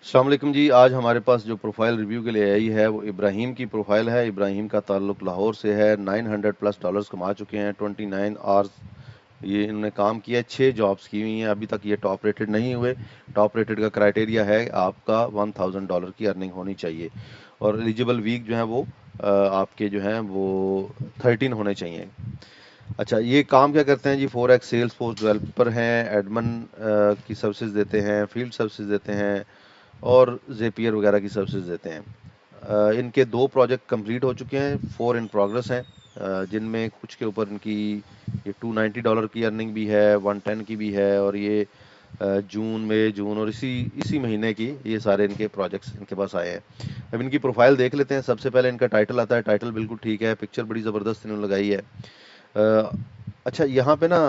السلام علیکم جی، آج ہمارے پاس جو پروفائل ریویو کے لیے آئی ہے وہ ابراہیم کی پروفائل ہے۔ ابراہیم کا تعلق لاہور سے ہے۔ 900+ ڈالرز کما چکے ہیں، 29 آورز یہ انہوں نے کام کیا ہے، 6 جابس کی ہوئی ہیں، ابھی تک یہ ٹاپ ریٹڈ نہیں ہوئے۔ ٹاپ ریٹڈ کا کرائٹیریا ہے آپ کا $1000 کی ارننگ ہونی چاہیے، اور ایلیجیبل ویک جو ہیں وہ آپ کے جو ہیں وہ 13 ہونے چاہیے۔ اچھا، یہ کام کیا کرتے ہیں جی؟ Four X Salesforce developer ہیں، ایڈمن کی سروسز دیتے ہیں، فیلڈ سروسز دیتے ہیں، اور زیپیئر وغیرہ کی سروسز دیتے ہیں۔ ان کے 2 پروجیکٹ کمپلیٹ ہو چکے ہیں، 4 ان پروگرس ہیں، جن میں کچھ کے اوپر ان کی یہ $290 کی ارننگ بھی ہے، 110 کی بھی ہے، اور یہ جون اور اسی مہینے کی یہ سارے ان کے پروجیکٹس ان کے پاس آئے ہیں۔ اب ان کی پروفائل دیکھ لیتے ہیں۔ سب سے پہلے ان کا ٹائٹل آتا ہے، ٹائٹل بالکل ٹھیک ہے، پکچر بڑی زبردست انہوں نے لگائی ہے۔ اچھا، یہاں پہ نا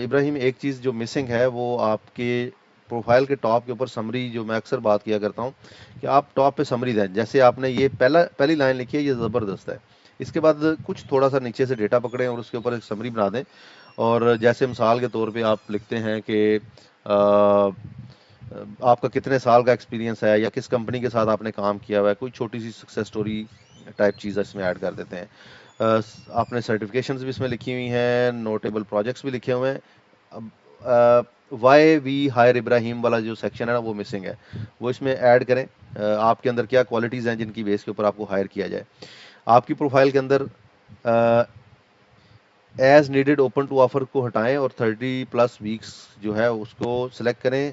ابراہیم ایک چیز جو مسنگ ہے وہ آپ کے پروفائل کے ٹاپ کے اوپر سمری، جو میں اکثر بات کیا کرتا ہوں کہ آپ ٹاپ پہ سمری دیں۔ جیسے آپ نے یہ پہلی لائن لکھی ہے، یہ زبردست ہے۔ اس کے بعد کچھ تھوڑا سا نیچے سے ڈیٹا پکڑیں اور اس کے اوپر ایک سمری بنا دیں، اور جیسے مثال کے طور پہ آپ لکھتے ہیں کہ آپ کا کتنے سال کا ایکسپیرینس ہے، یا کس کمپنی کے ساتھ آپ نے کام کیا ہوا ہے، کوئی چھوٹی سی سکسیس سٹوری ٹائپ چیز اس میں ایڈ کر دیتے ہیں۔ آپ نے سرٹیفکیشنز بھی اس میں لکھی ہوئی ہیں، نوٹیبل پروجیکٹس بھی لکھے ہوئے ہیں۔ اب وائی وی ہائر ابراہیم والا جو سیکشن ہے نا وہ مسنگ ہے، وہ اس میں ایڈ کریں۔ آپ کے اندر کیا کوالٹیز ہیں جن کی بیس کے اوپر آپ کو ہائر کیا جائے۔ آپ کی پروفائل کے اندر as needed open to offer کو ہٹائیں، اور 30+ ویکس جو ہے اس کو سلیکٹ کریں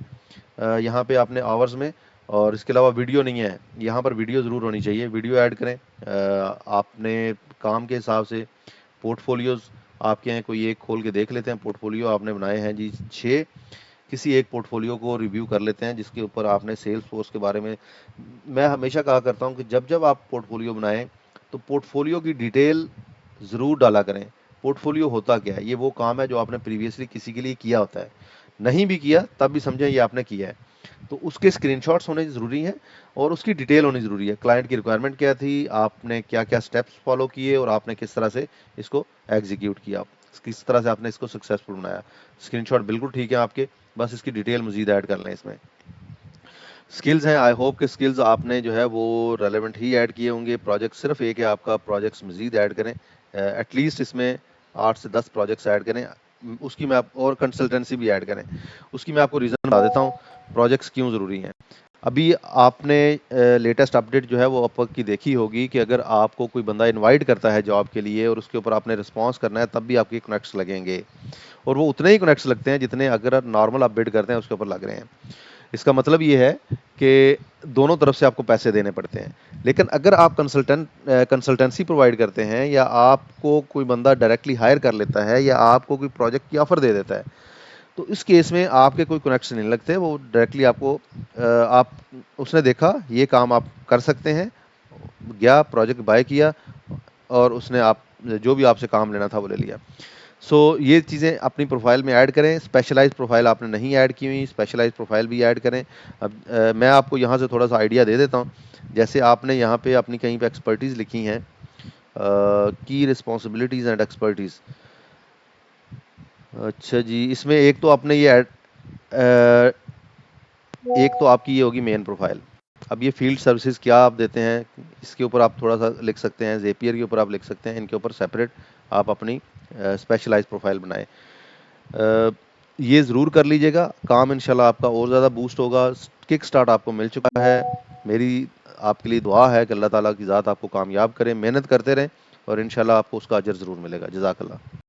یہاں پہ آپ نے آورز میں۔ اور اس کے علاوہ ویڈیو نہیں ہے، یہاں پر ویڈیو ضرور ہونی چاہیے، ویڈیو ایڈ کریں۔ آپ نے کام کے حساب سے پورٹ فولیوز آپ کے ہیں، کوئی ایک کھول کے دیکھ لیتے ہیں۔ پورٹ فولیو آپ نے بنائے ہیں جی 6، کسی ایک پورٹ فولیو کو ریویو کر لیتے ہیں جس کے اوپر آپ نے سیلز فورس کے بارے میں ہمیشہ کہا کرتا ہوں کہ جب آپ پورٹ فولیو بنائیں تو پورٹ فولیو کی ڈیٹیل ضرور ڈالا کریں۔ پورٹ فولیو ہوتا کیا ہے؟ یہ وہ کام ہے جو آپ نے پریویسلی کسی کے لیے کیا ہوتا ہے، نہیں بھی کیا تب بھی سمجھیں یہ آپ نے کیا ہے، تو اس کے اسکرین شاٹس ہونے ضروری ہیں، اور اس کی ڈیٹیل ہونی ضروری ہے۔ کلائنٹ کی ریکوائرمنٹ کیا تھی، آپ نے کیا کیا سٹیپس فالو کیے، اور آپ نے کس طرح سے اس کو ایگزیکیوٹ کیا، کس طرح سے آپ نے اس کو سکسیسفل بنایا۔ اسکرین شاٹ بالکل ٹھیک ہے آپ کے، بس اس کی ڈیٹیل مزید ایڈ کر لیں اس میں۔ سکلز ہیں، آئی ہوپ کہ سکلز آپ نے جو ہے وہ ریلیونٹ ہی ایڈ کیے ہوں گے۔ پروجیکٹ صرف ایک ہے آپ کا، پروجیکٹس مزید ایڈ کریں، ایٹ لیسٹ اس میں 8 سے 10 پروجیکٹس ایڈ کریں، اس کی میں آپ اور کنسلٹنسی بھی ایڈ کریں۔ اس کی میں آپ کو ریزن بتا دیتا ہوں پروجیکٹس کیوں ضروری ہیں۔ ابھی آپ نے لیٹسٹ اپڈیٹ جو ہے وہ اپ ورک کی دیکھی ہوگی کہ اگر آپ کو کوئی بندہ انوائٹ کرتا ہے جاب کے لیے اور اس کے اوپر آپ نے رسپانس کرنا ہے، تب بھی آپ کے کنیکٹس لگیں گے، اور وہ اتنے ہی کنیکٹس لگتے ہیں جتنے اگر نارمل آپ بڈ کرتے ہیں اس کے اوپر لگ رہے ہیں۔ اس کا مطلب یہ ہے کہ دونوں طرف سے آپ کو پیسے دینے پڑتے ہیں۔ لیکن اگر آپ کنسلٹنسی پرووائڈ کرتے ہیں، یا آپ کو کوئی بندہ ڈائریکٹلی ہائر کر لیتا ہے، یا آپ کو کوئی پروجیکٹ کی آفر دے دیتا ہے، تو اس کیس میں آپ کے کوئی کنیکٹس نہیں لگتے، وہ ڈائریکٹلی آپ کو آپ اس نے دیکھا یہ کام آپ کر سکتے ہیں، گیا پروجیکٹ بائی کیا، اور اس نے آپ جو بھی آپ سے کام لینا تھا وہ لے لیا۔ سو یہ چیزیں اپنی پروفائل میں ایڈ کریں۔ اسپیشلائز پروفائل آپ نے نہیں ایڈ کی ہوئی، اسپیشلائز پروفائل بھی ایڈ کریں۔ اب میں آپ کو یہاں سے تھوڑا سا آئیڈیا دے دیتا ہوں۔ جیسے آپ نے یہاں پہ اپنی کہیں پہ ایکسپرٹیز لکھی ہیں، کی رسپانسبلٹیز اینڈ ایکسپرٹیز۔ اچھا جی، اس میں ایک تو آپ نے یہ ایک تو آپ کی یہ ہوگی مین پروفائل۔ اب یہ فیلڈ سروسز کیا آپ دیتے ہیں، اس کے اوپر آپ تھوڑا سا لکھ سکتے ہیں، زیپیئر کے اوپر آپ لکھ سکتے ہیں، ان کے اوپر سیپریٹ آپ اپنی اسپیشلائز پروفائل بنائیں۔ یہ ضرور کر لیجئے گا، کام انشاءاللہ آپ کا اور زیادہ بوسٹ ہوگا۔ کک سٹارٹ آپ کو مل چکا ہے۔ میری آپ کے لیے دعا ہے کہ اللہ تعالیٰ کی ذات آپ کو کامیاب کرے، محنت کرتے رہیں، اور انشاءاللہ آپ کو اس کا اجر ضرور ملے گا۔ جزاک اللہ۔